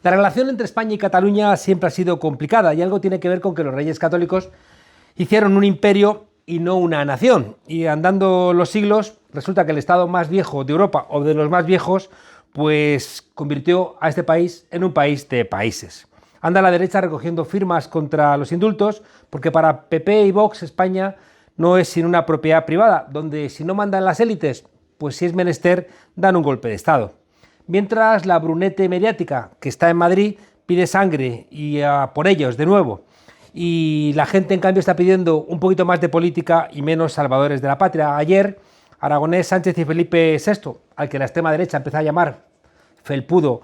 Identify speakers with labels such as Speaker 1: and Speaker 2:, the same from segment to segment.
Speaker 1: La relación entre España y Cataluña siempre ha sido complicada y algo tiene que ver con que los reyes católicos hicieron un imperio y no una nación. Y andando los siglos, resulta que el estado más viejo de Europa o de los más viejos, pues convirtió a este país en un país de países. Anda a la derecha recogiendo firmas contra los indultos, porque para PP y Vox España no es sino una propiedad privada, donde si no mandan las élites, pues si es menester, dan un golpe de estado. Mientras la brunete mediática, que está en Madrid, pide sangre y por ellos de nuevo. Y la gente, en cambio, está pidiendo un poquito más de política y menos salvadores de la patria. Ayer, Aragonés, Sánchez y Felipe VI, al que la extrema derecha empezó a llamar Felpudo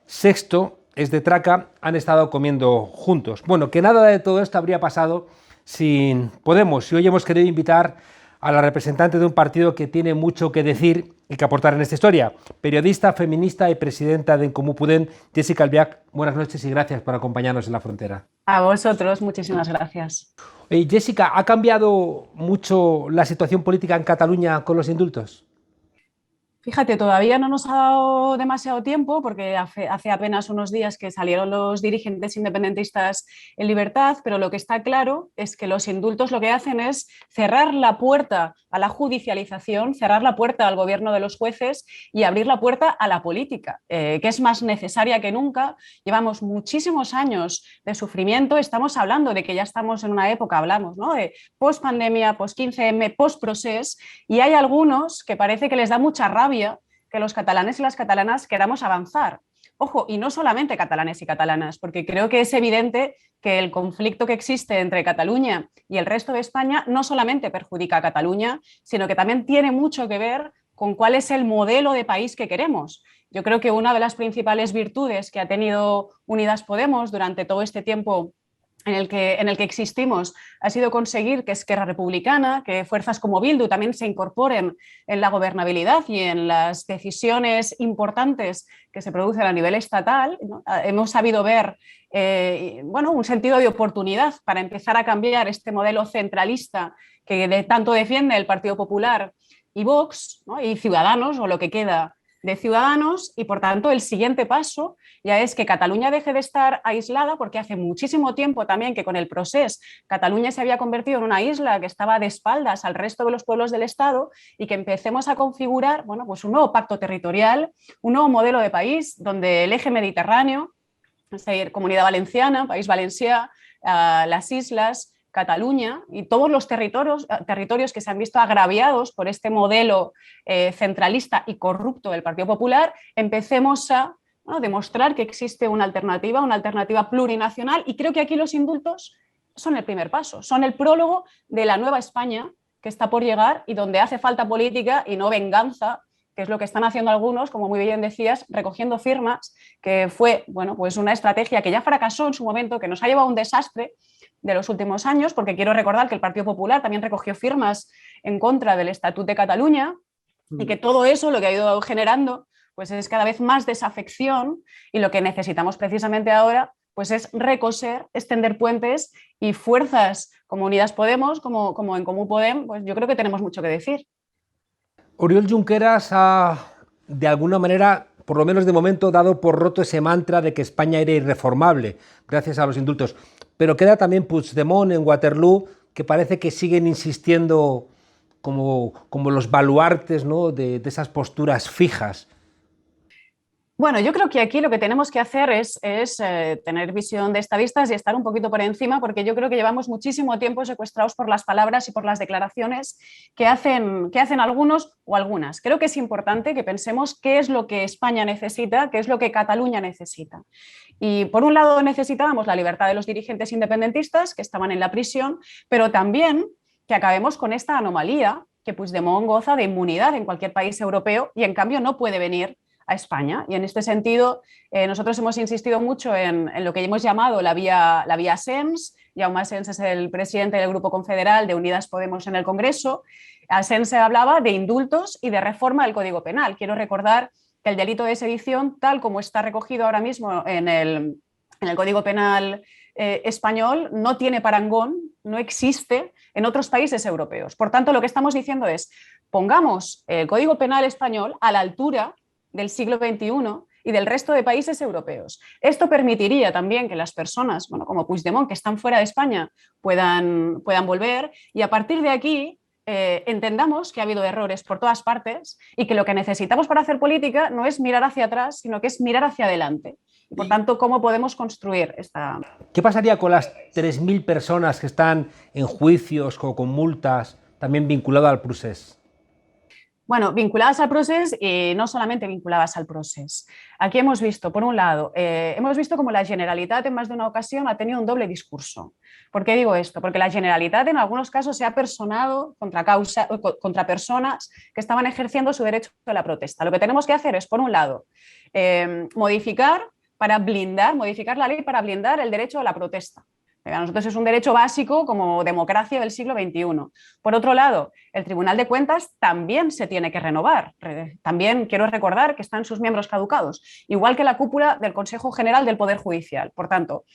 Speaker 1: Sexto, es de traca, han estado comiendo juntos. Bueno, que nada de todo esto habría pasado sin Podemos. Y hoy hemos querido invitar a la representante de un partido que tiene mucho que decir y que aportar en esta historia. Periodista, feminista y presidenta de En Comú Podem, Jessica Albiach. Buenas noches y gracias por acompañarnos en La Frontera.
Speaker 2: A vosotros, muchísimas gracias.
Speaker 1: Jessica, ¿ha cambiado mucho la situación política en Cataluña con los indultos?
Speaker 2: Fíjate, todavía no nos ha dado demasiado tiempo porque hace apenas unos días que salieron los dirigentes independentistas en libertad, pero lo que está claro es que los indultos lo que hacen es cerrar la puerta a la judicialización, cerrar la puerta al gobierno de los jueces y abrir la puerta a la política, que es más necesaria que nunca. Llevamos muchísimos años de sufrimiento, estamos hablando de que ya estamos en una época, hablamos, ¿no?, de post-pandemia, post-15M, post-procés, y hay algunos que parece que les da mucha rabia que los catalanes y las catalanas queramos avanzar. Ojo, y no solamente catalanes y catalanas, porque creo que es evidente que el conflicto que existe entre Cataluña y el resto de España no solamente perjudica a Cataluña, sino que también tiene mucho que ver con cuál es el modelo de país que queremos. Yo creo que una de las principales virtudes que ha tenido Unidas Podemos durante todo este tiempo en el que existimos ha sido conseguir que Esquerra Republicana, que fuerzas como Bildu también se incorporen en la gobernabilidad y en las decisiones importantes que se producen a nivel estatal, ¿no? Hemos sabido ver un sentido de oportunidad para empezar a cambiar este modelo centralista que tanto defiende el Partido Popular y Vox, ¿no?, y Ciudadanos, o lo que queda de Ciudadanos, y por tanto el siguiente paso ya es que Cataluña deje de estar aislada, porque hace muchísimo tiempo también que con el procés Cataluña se había convertido en una isla que estaba de espaldas al resto de los pueblos del Estado, y que empecemos a configurar, bueno, pues un nuevo pacto territorial, un nuevo modelo de país donde el eje mediterráneo, es decir, Comunidad Valenciana, País Valencià, las islas, Cataluña y todos los territorios que se han visto agraviados por este modelo centralista y corrupto del Partido Popular, empecemos a demostrar que existe una alternativa plurinacional, y creo que aquí los indultos son el primer paso, son el prólogo de la nueva España que está por llegar y donde hace falta política y no venganza, que es lo que están haciendo algunos, como muy bien decías, recogiendo firmas, que fue, bueno, pues una estrategia que ya fracasó en su momento, que nos ha llevado a un desastre de los últimos años, porque quiero recordar que el Partido Popular también recogió firmas en contra del Estatut de Cataluña, y que todo eso lo que ha ido generando pues es cada vez más desafección, y lo que necesitamos precisamente ahora pues es recoser, extender puentes, y fuerzas como Unidas Podemos, como En Comú Podem, pues yo creo que tenemos mucho que decir.
Speaker 1: Oriol Junqueras ha, de alguna manera, por lo menos de momento, dado por roto ese mantra de que España era irreformable gracias a los indultos. Pero queda también Puigdemont en Waterloo, que parece que siguen insistiendo como los baluartes, ¿no?, de esas posturas fijas.
Speaker 2: Bueno, yo creo que aquí lo que tenemos que hacer es tener visión de estadistas y estar un poquito por encima, porque yo creo que llevamos muchísimo tiempo secuestrados por las palabras y por las declaraciones que hacen algunos o algunas. Creo que es importante que pensemos qué es lo que España necesita, qué es lo que Cataluña necesita. Y por un lado necesitábamos la libertad de los dirigentes independentistas que estaban en la prisión, pero también que acabemos con esta anomalía, que Puigdemont goza de inmunidad en cualquier país europeo y en cambio no puede venir a España. Y en este sentido, nosotros hemos insistido mucho en lo que hemos llamado la vía Sens. Jaume Asens es el presidente del Grupo Confederal de Unidas Podemos en el Congreso. Asens hablaba de indultos y de reforma del Código Penal. Quiero recordar que el delito de sedición, tal como está recogido ahora mismo en el Código Penal español, no tiene parangón, no existe en otros países europeos. Por tanto, lo que estamos diciendo es: pongamos el Código Penal español a la altura del siglo XXI y del resto de países europeos. Esto permitiría también que las personas, bueno, como Puigdemont, que están fuera de España, puedan volver, y a partir de aquí entendamos que ha habido errores por todas partes y que lo que necesitamos para hacer política no es mirar hacia atrás, sino que es mirar hacia adelante. Y por tanto, ¿cómo podemos construir esta?
Speaker 1: ¿Qué pasaría con las 3.000 personas que están en juicios o con multas también vinculadas al procés?
Speaker 2: Bueno, vinculadas al procés y no solamente vinculadas al procés. Aquí hemos visto, por un lado, hemos visto como la Generalitat en más de una ocasión ha tenido un doble discurso. ¿Por qué digo esto? Porque la Generalitat en algunos casos se ha personado contra personas que estaban ejerciendo su derecho a la protesta. Lo que tenemos que hacer es, por un lado, modificar la ley para blindar el derecho a la protesta. Para nosotros es un derecho básico como democracia del siglo XXI. Por otro lado, el Tribunal de Cuentas también se tiene que renovar. También quiero recordar que están sus miembros caducados, igual que la cúpula del Consejo General del Poder Judicial. Por tanto,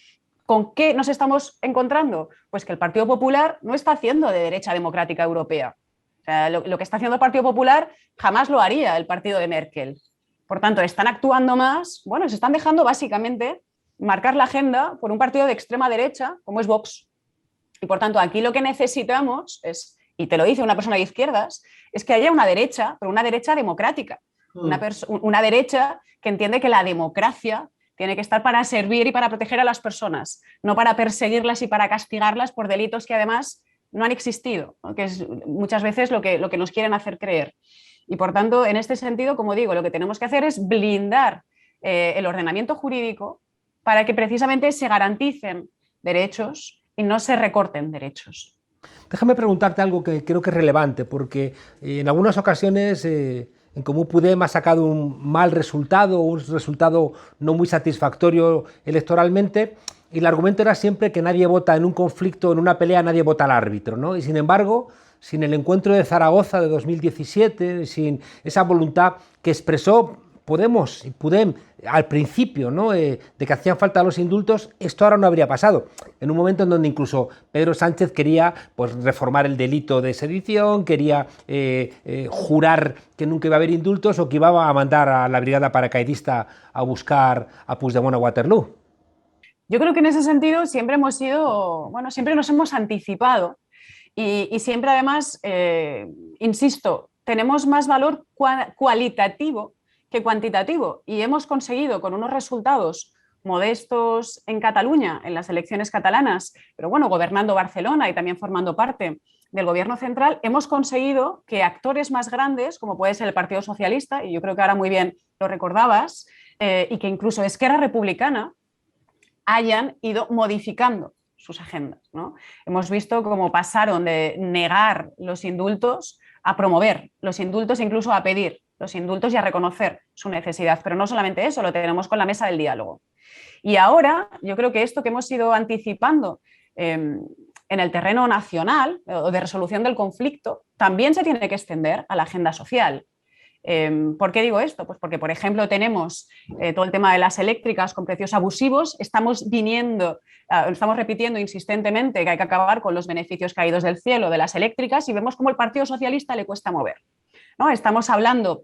Speaker 2: ¿con qué nos estamos encontrando? Pues que el Partido Popular no está haciendo de derecha democrática europea. O sea, lo que está haciendo el Partido Popular jamás lo haría el partido de Merkel. Por tanto, están actuando más, bueno, se están dejando básicamente marcar la agenda por un partido de extrema derecha como es Vox. Y por tanto, aquí lo que necesitamos es, y te lo dice una persona de izquierdas, es que haya una derecha, pero una derecha democrática, una derecha que entiende que la democracia tiene que estar para servir y para proteger a las personas, no para perseguirlas y para castigarlas por delitos que además no han existido, ¿no? Que es muchas veces lo que nos quieren hacer creer. Y por tanto, en este sentido, como digo, lo que tenemos que hacer es blindar el ordenamiento jurídico para que precisamente se garanticen derechos y no se recorten derechos.
Speaker 1: Déjame preguntarte algo que creo que es relevante, porque en algunas ocasiones en Comú Podem ha sacado un mal resultado, un resultado no muy satisfactorio electoralmente, y el argumento era siempre que nadie vota en un conflicto, en una pelea, nadie vota al árbitro, ¿no? Y sin embargo, sin el encuentro de Zaragoza de 2017, sin esa voluntad que expresó Podemos y Podem al principio, ¿no? De que hacían falta los indultos, esto ahora no habría pasado. En un momento en donde incluso Pedro Sánchez quería pues, reformar el delito de sedición, quería jurar que nunca iba a haber indultos o que iba a mandar a la brigada paracaidista a buscar a Puigdemont a Waterloo.
Speaker 2: Yo creo que en ese sentido siempre hemos sido, bueno, siempre nos hemos anticipado y siempre además, insisto, tenemos más valor cualitativo que cuantitativo, y hemos conseguido con unos resultados modestos en Cataluña, en las elecciones catalanas, pero bueno, gobernando Barcelona y también formando parte del gobierno central, hemos conseguido que actores más grandes, como puede ser el Partido Socialista, y yo creo que ahora muy bien lo recordabas, y que incluso Esquerra Republicana, hayan ido modificando sus agendas, ¿no? Hemos visto cómo pasaron de negar los indultos a promover los indultos e incluso a pedir los indultos y a reconocer su necesidad. Pero no solamente eso, lo tenemos con la mesa del diálogo. Y ahora yo creo que esto que hemos ido anticipando en el terreno nacional o de resolución del conflicto también se tiene que extender a la agenda social. ¿Por qué digo esto? Pues porque, por ejemplo, tenemos todo el tema de las eléctricas con precios abusivos, estamos repitiendo insistentemente que hay que acabar con los beneficios caídos del cielo de las eléctricas y vemos cómo el Partido Socialista le cuesta mover, ¿no? Estamos hablando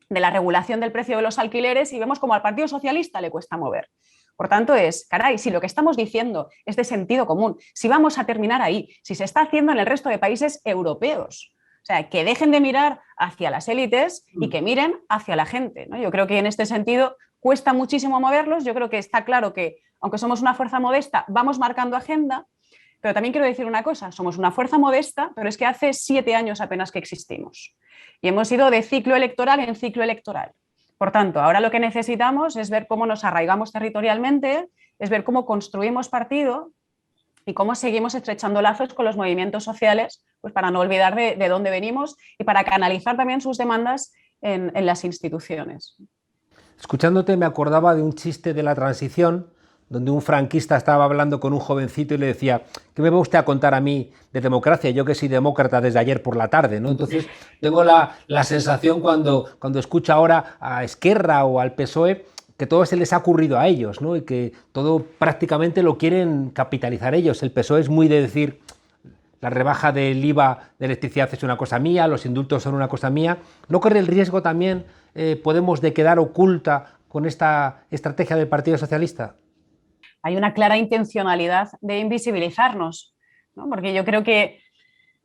Speaker 2: de la regulación del precio de los alquileres y vemos cómo al Partido Socialista le cuesta mover. Por tanto, caray, si lo que estamos diciendo es de sentido común, si vamos a terminar ahí, si se está haciendo en el resto de países europeos, o sea, que dejen de mirar hacia las élites y que miren hacia la gente, ¿no? Yo creo que en este sentido cuesta muchísimo moverlos. Yo creo que está claro que, aunque somos una fuerza modesta, vamos marcando agenda, pero también quiero decir una cosa, somos una fuerza modesta, pero es que hace 7 años apenas que existimos y hemos ido de ciclo electoral en ciclo electoral. Por tanto, ahora lo que necesitamos es ver cómo nos arraigamos territorialmente, es ver cómo construimos partido y cómo seguimos estrechando lazos con los movimientos sociales, pues para no olvidar de dónde venimos y para canalizar también sus demandas en las instituciones.
Speaker 1: Escuchándote me acordaba de un chiste de la transición, donde un franquista estaba hablando con un jovencito y le decía, ¿qué me va usted a contar a mí de democracia? Yo que soy demócrata desde ayer por la tarde, ¿no? Entonces tengo la sensación cuando escucho ahora a Esquerra o al PSOE, que todo se les ha ocurrido a ellos, ¿no? Y que todo prácticamente lo quieren capitalizar ellos. El PSOE es muy de decir, la rebaja del IVA de electricidad es una cosa mía, los indultos son una cosa mía. ¿No corre el riesgo también Podemos de quedar oculta con esta estrategia del Partido Socialista?
Speaker 2: Hay una clara intencionalidad de invisibilizarnos, ¿no? Porque yo creo que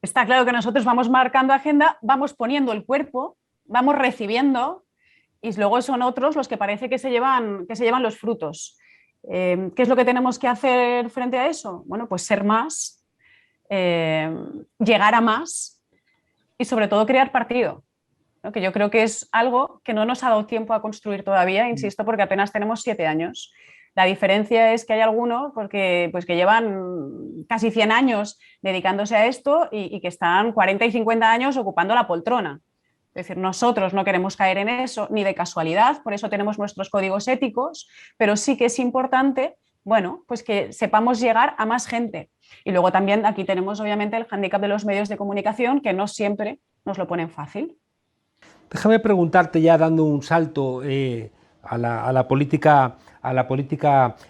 Speaker 2: está claro que nosotros vamos marcando agenda, vamos poniendo el cuerpo, vamos recibiendo y luego son otros los que parece que se llevan los frutos. ¿Qué es lo que tenemos que hacer frente a eso? Bueno, pues ser más, llegar a más y sobre todo crear partido, ¿no? Que yo creo que es algo que no nos ha dado tiempo a construir todavía, insisto, porque apenas tenemos 7 años. La diferencia es que hay algunos porque, pues, que llevan casi 100 años dedicándose a esto y que están 40 y 50 años ocupando la poltrona. Es decir, nosotros no queremos caer en eso ni de casualidad, por eso tenemos nuestros códigos éticos, pero sí que es importante, bueno, pues que sepamos llegar a más gente. Y luego también aquí tenemos obviamente el hándicap de los medios de comunicación que no siempre nos lo ponen fácil.
Speaker 1: Déjame preguntarte, ya dando un salto a la política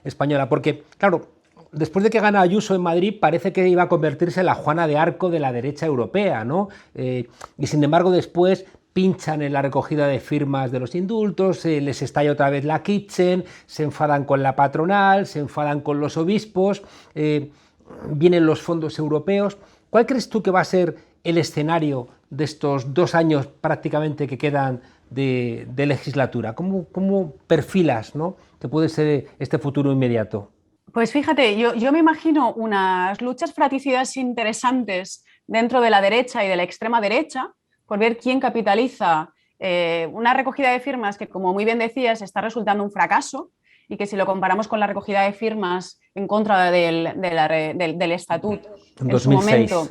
Speaker 1: española, porque, claro, después de que gana Ayuso en Madrid, parece que iba a convertirse en la Juana de Arco de la derecha europea, ¿no? Y sin embargo, después pinchan en la recogida de firmas de los indultos, les estalla otra vez la Kitchen, se enfadan con la patronal, se enfadan con los obispos, vienen los fondos europeos. ¿Cuál crees tú que va a ser el escenario de estos 2 años prácticamente que quedan de legislatura? ¿Cómo perfilas, ¿no?, que puede ser este futuro inmediato?
Speaker 2: Pues fíjate, yo me imagino unas luchas fratricidas interesantes dentro de la derecha y de la extrema derecha por ver quién capitaliza una recogida de firmas que, como muy bien decías, está resultando un fracaso y que si lo comparamos con la recogida de firmas en contra del estatut en su
Speaker 1: 2006.
Speaker 2: momento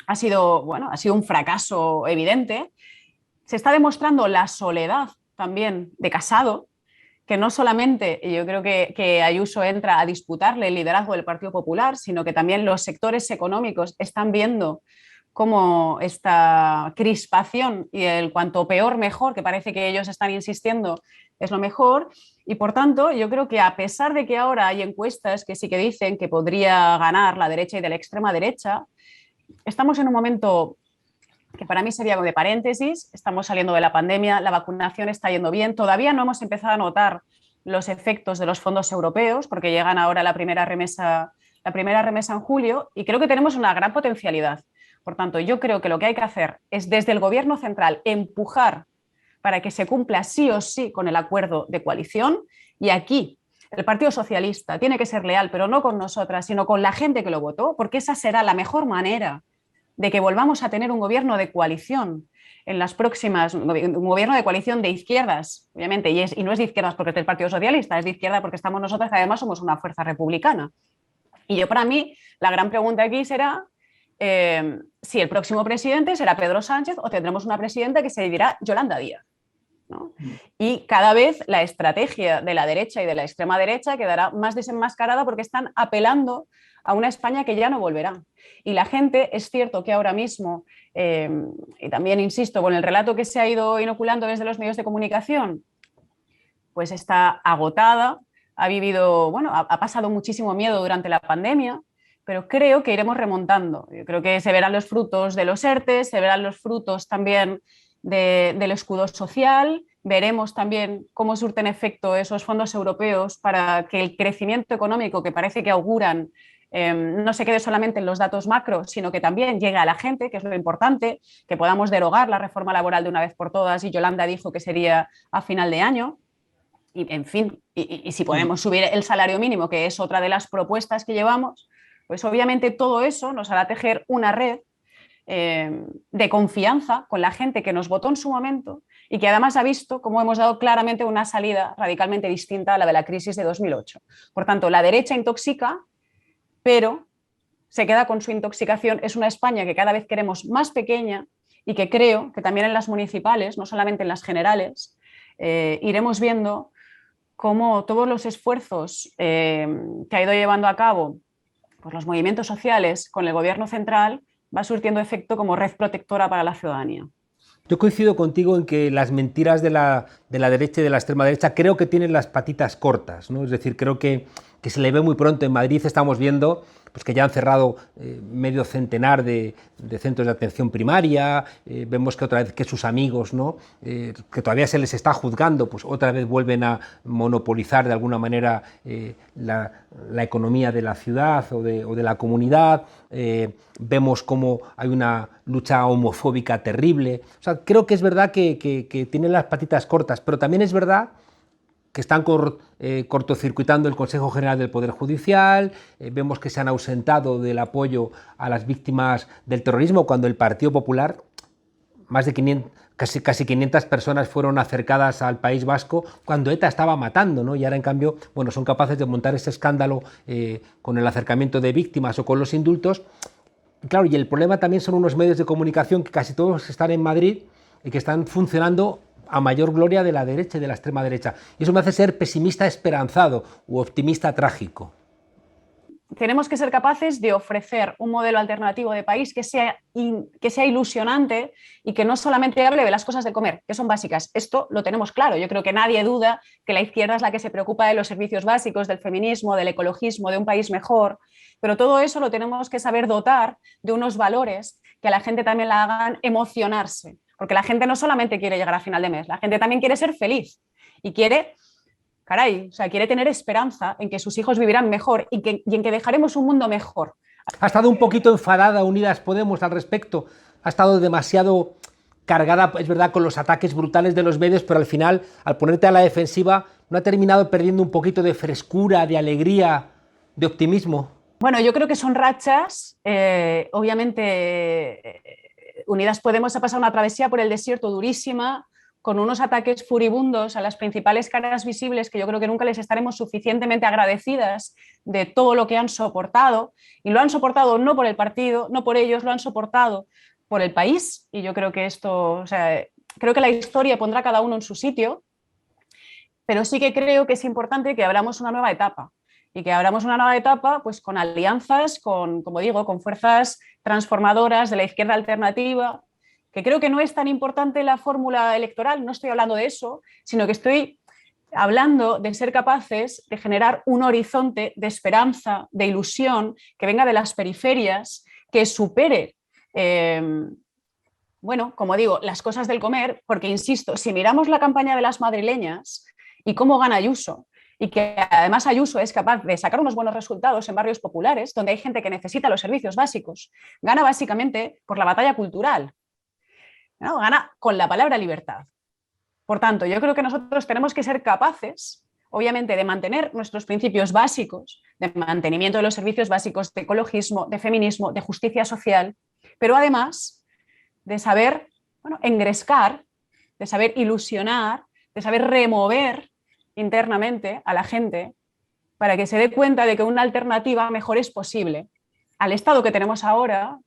Speaker 2: ha sido un fracaso evidente. Se está demostrando la soledad también de Casado, que no solamente yo creo que Ayuso entra a disputarle el liderazgo del Partido Popular, sino que también los sectores económicos están viendo cómo esta crispación y el cuanto peor mejor, que parece que ellos están insistiendo, es lo mejor. Y por tanto, yo creo que a pesar de que ahora hay encuestas que sí que dicen que podría ganar la derecha y de la extrema derecha, estamos en un momento que para mí sería de paréntesis, estamos saliendo de la pandemia, la vacunación está yendo bien, todavía no hemos empezado a notar los efectos de los fondos europeos, porque llegan ahora la primera remesa en julio, y creo que tenemos una gran potencialidad. Por tanto, yo creo que lo que hay que hacer es desde el Gobierno central empujar para que se cumpla sí o sí con el acuerdo de coalición, y aquí el Partido Socialista tiene que ser leal, pero no con nosotras, sino con la gente que lo votó, porque esa será la mejor manera de que volvamos a tener un gobierno de coalición en las próximas, un gobierno de coalición de izquierdas, obviamente, y no es de izquierdas porque es del Partido Socialista, es de izquierda porque estamos nosotras, que además somos una fuerza republicana. Y para mí, la gran pregunta aquí será si el próximo presidente será Pedro Sánchez o tendremos una presidenta que se dirá Yolanda Díaz, ¿no? Y cada vez la estrategia de la derecha y de la extrema derecha quedará más desenmascarada porque están apelando a una España que ya no volverá. Y la gente, es cierto que ahora mismo, y también insisto, con el relato que se ha ido inoculando desde los medios de comunicación, pues está agotada, ha pasado muchísimo miedo durante la pandemia, pero creo que iremos remontando. Yo creo que se verán los frutos de los ERTEs, se verán los frutos también del escudo social, veremos también cómo surten efecto esos fondos europeos para que el crecimiento económico que parece que auguran no se quede solamente en los datos macro, sino que también llegue a la gente, que es lo importante, que podamos derogar la reforma laboral de una vez por todas, y Yolanda dijo que sería a final de año. Y, en fin, y si podemos subir el salario mínimo, que es otra de las propuestas que llevamos, pues obviamente todo eso nos hará tejer una red de confianza con la gente que nos votó en su momento y que además ha visto cómo hemos dado claramente una salida radicalmente distinta a la de la crisis de 2008. Por tanto, la derecha intoxica, pero se queda con su intoxicación. Es una España que cada vez queremos más pequeña y que creo que también en las municipales, no solamente en las generales, iremos viendo cómo todos los esfuerzos que ha ido llevando a cabo pues los movimientos sociales con el Gobierno central va surtiendo efecto como red protectora para la ciudadanía.
Speaker 1: Yo coincido contigo en que las mentiras de la derecha y de la extrema derecha creo que tienen las patitas cortas, ¿no? Es decir, creo que se le ve muy pronto. En Madrid estamos viendo pues que ya han cerrado medio centenar de centros de atención primaria, vemos que otra vez que sus amigos, ¿no? Que todavía se les está juzgando, pues otra vez vuelven a monopolizar de alguna manera la economía de la ciudad o de la comunidad, vemos cómo hay una lucha homofóbica terrible. O sea, creo que es verdad que tienen las patitas cortas, pero también es verdad que están cortocircuitando el Consejo General del Poder Judicial, vemos que se han ausentado del apoyo a las víctimas del terrorismo, cuando el Partido Popular, más de 500, casi 500 personas fueron acercadas al País Vasco cuando ETA estaba matando, ¿no? Y ahora, en cambio, bueno, son capaces de montar ese escándalo con el acercamiento de víctimas o con los indultos. Claro, y el problema también son unos medios de comunicación que casi todos están en Madrid y que están funcionando a mayor gloria de la derecha y de la extrema derecha. Y eso me hace ser pesimista esperanzado u optimista trágico.
Speaker 2: Tenemos que ser capaces de ofrecer un modelo alternativo de país que sea ilusionante y que no solamente hable de las cosas del comer, que son básicas. Esto lo tenemos claro. Yo creo que nadie duda que la izquierda es la que se preocupa de los servicios básicos, del feminismo, del ecologismo, de un país mejor. Pero todo eso lo tenemos que saber dotar de unos valores que a la gente también la hagan emocionarse. Porque la gente no solamente quiere llegar a final de mes, la gente también quiere ser feliz y quiere, caray, o sea, quiere tener esperanza en que sus hijos vivirán mejor y en que dejaremos un mundo mejor.
Speaker 1: Ha estado un poquito enfadada Unidas Podemos al respecto, ha estado demasiado cargada, es verdad, con los ataques brutales de los medios, pero al final, al ponerte a la defensiva, ¿no ha terminado perdiendo un poquito de frescura, de alegría, de optimismo?
Speaker 2: Bueno, yo creo que son rachas, obviamente Unidas Podemos ha pasado una travesía por el desierto durísima, con unos ataques furibundos a las principales caras visibles que yo creo que nunca les estaremos suficientemente agradecidas de todo lo que han soportado, y lo han soportado no por el partido, no por ellos, lo han soportado por el país, y yo creo que esto, o sea, creo que la historia pondrá a cada uno en su sitio, pero sí que creo que es importante que abramos una nueva etapa, y que abramos una nueva etapa pues con alianzas, como digo, con fuerzas transformadoras de la izquierda alternativa, que creo que no es tan importante la fórmula electoral, no estoy hablando de eso, sino que estoy hablando de ser capaces de generar un horizonte de esperanza, de ilusión, que venga de las periferias, que supere, bueno, como digo, las cosas del comer, porque insisto, si miramos la campaña de las madrileñas y cómo gana Ayuso, y que además Ayuso es capaz de sacar unos buenos resultados en barrios populares, donde hay gente que necesita los servicios básicos, gana básicamente por la batalla cultural, ¿no? Gana con la palabra libertad. Por tanto, yo creo que nosotros tenemos que ser capaces, obviamente, de mantener nuestros principios básicos, de mantenimiento de los servicios básicos, de ecologismo, de feminismo, de justicia social, pero además de saber, bueno, engrescar, de saber ilusionar, de saber remover internamente a la gente para que se dé cuenta de que una alternativa mejor es posible al estado que tenemos ahora,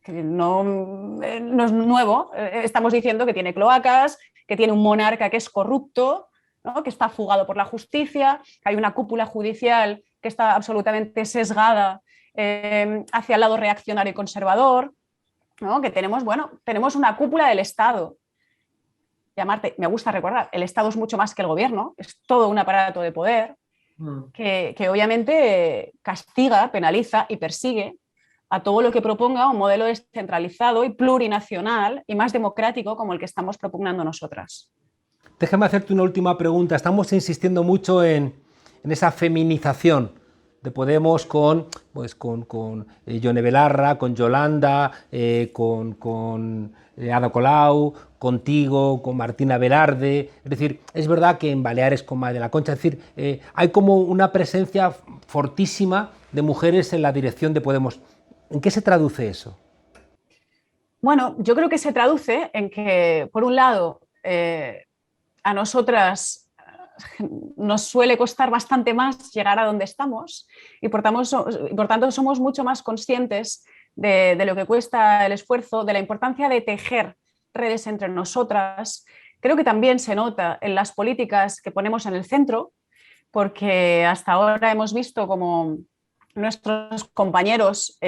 Speaker 2: que no es nuevo. Estamos diciendo que tiene cloacas, que tiene un monarca que es corrupto, ¿no? Que está fugado por la justicia, que hay una cúpula judicial que está absolutamente sesgada hacia el lado reaccionario y conservador, ¿no? Que tenemos, bueno, tenemos una cúpula del Estado. Llamarte, me gusta recordar, el Estado es mucho más que el gobierno, es todo un aparato de poder que obviamente castiga, penaliza y persigue a todo lo que proponga un modelo descentralizado y plurinacional y más democrático como el que estamos propugnando nosotras.
Speaker 1: Déjame hacerte una última pregunta. Estamos insistiendo mucho en esa feminización de Podemos con Yone Belarra, con Yolanda, con Ada Colau, contigo, con Martina Velarde. Es decir, es verdad que en Baleares con Madre de la Concha, es decir, hay como una presencia fortísima de mujeres en la dirección de Podemos. ¿En qué se traduce eso?
Speaker 2: Bueno, yo creo que se traduce en que, por un lado, a nosotras nos suele costar bastante más llegar a donde estamos y por tanto somos mucho más conscientes de lo que cuesta el esfuerzo, de la importancia de tejer redes entre nosotras. Creo que también se nota en las políticas que ponemos en el centro, porque hasta ahora hemos visto como nuestros compañeros,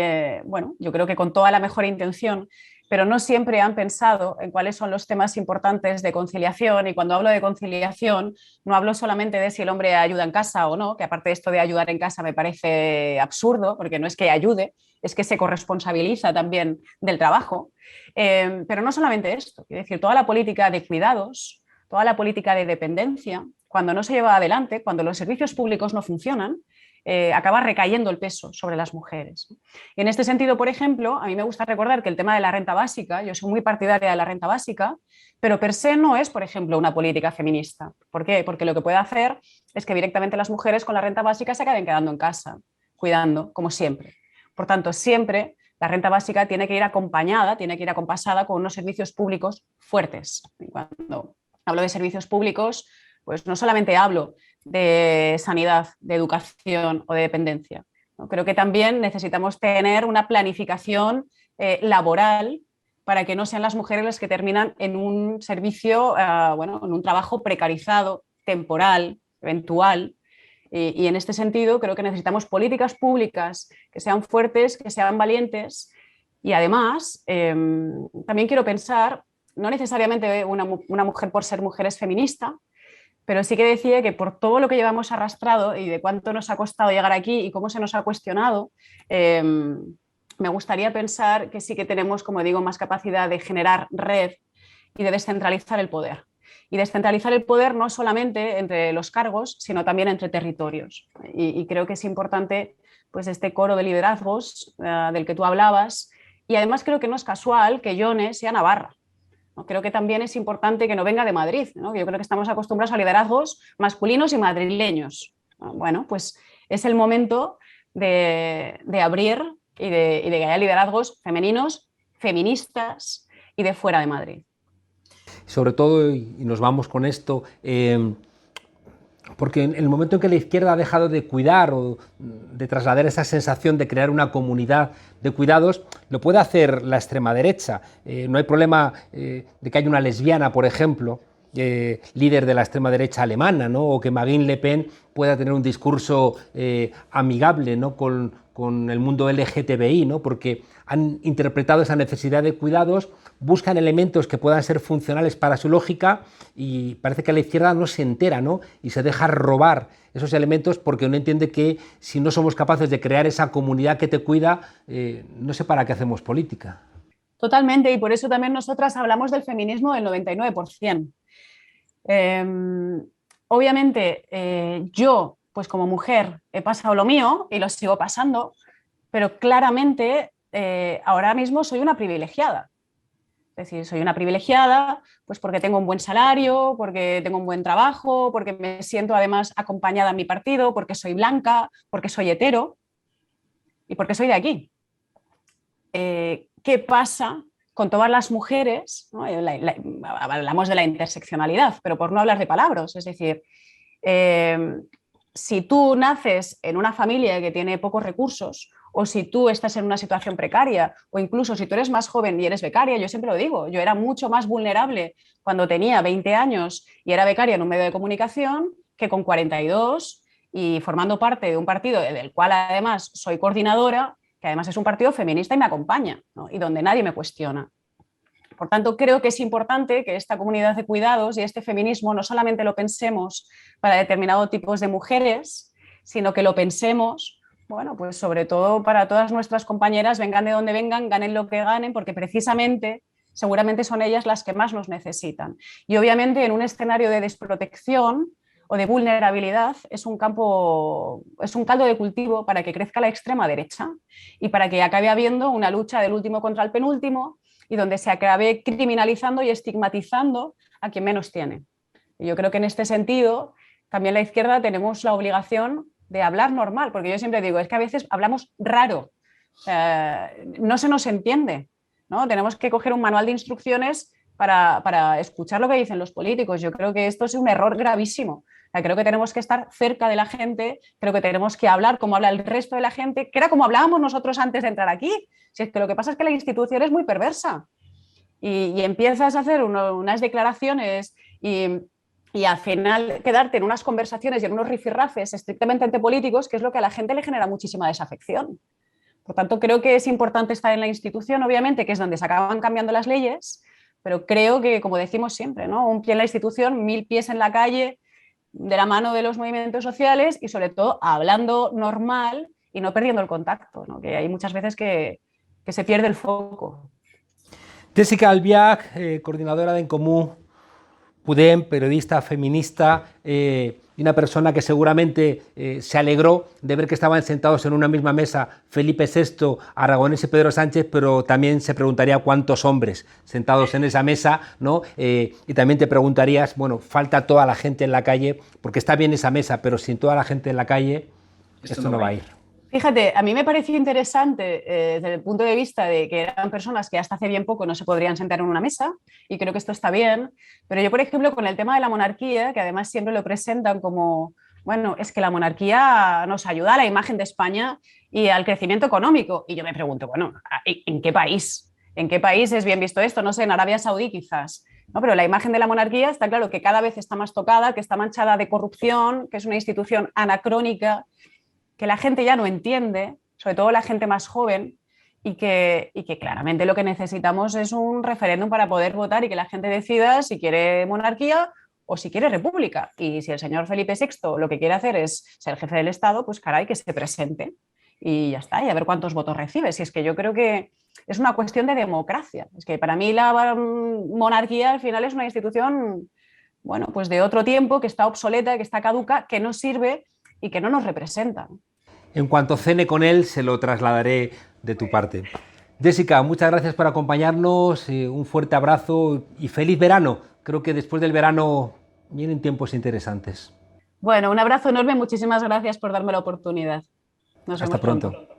Speaker 2: bueno, yo creo que con toda la mejor intención, pero no siempre han pensado en cuáles son los temas importantes de conciliación. Y cuando hablo de conciliación, no hablo solamente de si el hombre ayuda en casa o no, que aparte de esto de ayudar en casa me parece absurdo, porque no es que ayude, es que se corresponsabiliza también del trabajo. Pero no solamente esto, es decir, toda la política de cuidados, toda la política de dependencia, cuando no se lleva adelante, cuando los servicios públicos no funcionan, acaba recayendo el peso sobre las mujeres. Y en este sentido, por ejemplo, a mí me gusta recordar que el tema de la renta básica, yo soy muy partidaria de la renta básica, pero per se no es, por ejemplo, una política feminista. ¿Por qué? Porque lo que puede hacer es que directamente las mujeres con la renta básica se acaben quedando en casa, cuidando, como siempre. Por tanto, siempre la renta básica tiene que ir acompañada, tiene que ir acompasada con unos servicios públicos fuertes. Y cuando hablo de servicios públicos, pues no solamente hablo de sanidad, de educación o de dependencia. ¿No? Creo que también necesitamos tener una planificación laboral para que no sean las mujeres las que terminan en un servicio, bueno, en un trabajo precarizado, temporal, eventual. Y en este sentido creo que necesitamos políticas públicas que sean fuertes, que sean valientes y además también quiero pensar, no necesariamente una mujer por ser mujer es feminista, pero sí que decía que por todo lo que llevamos arrastrado y de cuánto nos ha costado llegar aquí y cómo se nos ha cuestionado, me gustaría pensar que sí que tenemos, como digo, más capacidad de generar red y de descentralizar el poder. Y descentralizar el poder no solamente entre los cargos, sino también entre territorios. Y creo que es importante pues, este coro de liderazgos del que tú hablabas. Y además creo que no es casual que Yone sea navarra. Creo que también es importante que no venga de Madrid, ¿no? Yo creo que estamos acostumbrados a liderazgos masculinos y madrileños. Bueno, pues es el momento de abrir y de que haya liderazgos femeninos, feministas y de fuera de Madrid.
Speaker 1: Sobre todo, y nos vamos con esto, porque en el momento en que la izquierda ha dejado de cuidar o de trasladar esa sensación de crear una comunidad de cuidados, lo puede hacer la extrema derecha. No hay problema de que haya una lesbiana, por ejemplo, líder de la extrema derecha alemana, ¿no? O que Marine Le Pen pueda tener un discurso amigable, ¿no? con el mundo LGTBI, ¿no? Porque han interpretado esa necesidad de cuidados, buscan elementos que puedan ser funcionales para su lógica y parece que la izquierda no se entera, ¿no? Y se deja robar esos elementos porque no entiende que si no somos capaces de crear esa comunidad que te cuida, no sé para qué hacemos política.
Speaker 2: Totalmente, y por eso también nosotras hablamos del feminismo del 99%. Obviamente, yo, pues como mujer, he pasado lo mío y lo sigo pasando, pero claramente ahora mismo soy una privilegiada. Es decir, soy una privilegiada pues porque tengo un buen salario, porque tengo un buen trabajo, porque me siento además acompañada en mi partido, porque soy blanca, porque soy hetero y porque soy de aquí. ¿Qué pasa con todas las mujeres? ¿No? Hablamos de la interseccionalidad, pero por no hablar de palabras, es decir, si tú naces en una familia que tiene pocos recursos o si tú estás en una situación precaria o incluso si tú eres más joven y eres becaria, yo siempre lo digo, yo era mucho más vulnerable cuando tenía 20 años y era becaria en un medio de comunicación que con 42 y formando parte de un partido del cual además soy coordinadora, que además es un partido feminista y me acompaña, ¿no? Y donde nadie me cuestiona. Por tanto, creo que es importante que esta comunidad de cuidados y este feminismo no solamente lo pensemos para determinados tipos de mujeres, sino que lo pensemos, bueno, pues sobre todo para todas nuestras compañeras, vengan de donde vengan, ganen lo que ganen, porque precisamente seguramente son ellas las que más nos necesitan. Y obviamente en un escenario de desprotección o de vulnerabilidad es un caldo de cultivo para que crezca la extrema derecha y para que acabe habiendo una lucha del último contra el penúltimo y donde se acabe criminalizando y estigmatizando a quien menos tiene. Y yo creo que en este sentido también la izquierda tenemos la obligación de hablar normal, porque yo siempre digo, es que a veces hablamos raro, no se nos entiende, ¿no? Tenemos que coger un manual de instrucciones para escuchar lo que dicen los políticos. Yo creo que esto es un error gravísimo. Creo que tenemos que estar cerca de la gente, creo que tenemos que hablar como habla el resto de la gente, que era como hablábamos nosotros antes de entrar aquí. Si es que lo que pasa es que la institución es muy perversa y empiezas a hacer unas declaraciones y al final quedarte en unas conversaciones y en unos rifirrafes estrictamente antipolíticos, que es lo que a la gente le genera muchísima desafección. Por tanto, creo que es importante estar en la institución, obviamente, que es donde se acaban cambiando las leyes, pero creo que, como decimos siempre, ¿no? Un pie en la institución, 1000 pies en la calle, de la mano de los movimientos sociales y sobre todo hablando normal y no perdiendo el contacto, ¿no? Que hay muchas veces que se pierde el foco.
Speaker 1: Jessica Albiach, coordinadora de En Comú Podem, periodista feminista, y una persona que seguramente se alegró de ver que estaban sentados en una misma mesa Felipe VI, Aragonés y Pedro Sánchez, pero también se preguntaría cuántos hombres sentados en esa mesa, ¿no? Y también te preguntarías, bueno, falta toda la gente en la calle, porque está bien esa mesa, pero sin toda la gente en la calle, esto no va a ir.
Speaker 2: Fíjate, a mí me pareció interesante desde el punto de vista de que eran personas que hasta hace bien poco no se podrían sentar en una mesa, y creo que esto está bien, pero yo, por ejemplo, con el tema de la monarquía, que además siempre lo presentan como, bueno, es que la monarquía nos ayuda a la imagen de España y al crecimiento económico, y yo me pregunto, bueno, ¿en qué país? ¿En qué país es bien visto esto? No sé, en Arabia Saudí quizás. ¿No? Pero la imagen de la monarquía está claro que cada vez está más tocada, que está manchada de corrupción, que es una institución anacrónica, que la gente ya no entiende, sobre todo la gente más joven, y que claramente lo que necesitamos es un referéndum para poder votar y que la gente decida si quiere monarquía o si quiere república. Y si el señor Felipe VI lo que quiere hacer es ser jefe del Estado, pues caray, que se presente y ya está, y a ver cuántos votos recibe. Si es que yo creo que es una cuestión de democracia. Es que para mí la monarquía al final es una institución, bueno, pues de otro tiempo, que está obsoleta, que está caduca, que no sirve y que no nos representa.
Speaker 1: En cuanto cene con él, se lo trasladaré de tu parte. Jessica, muchas gracias por acompañarnos, un fuerte abrazo y feliz verano. Creo que después del verano vienen tiempos interesantes.
Speaker 2: Bueno, un abrazo enorme, muchísimas gracias por darme la oportunidad. Nos
Speaker 1: Hasta
Speaker 2: vemos
Speaker 1: pronto.
Speaker 2: pronto.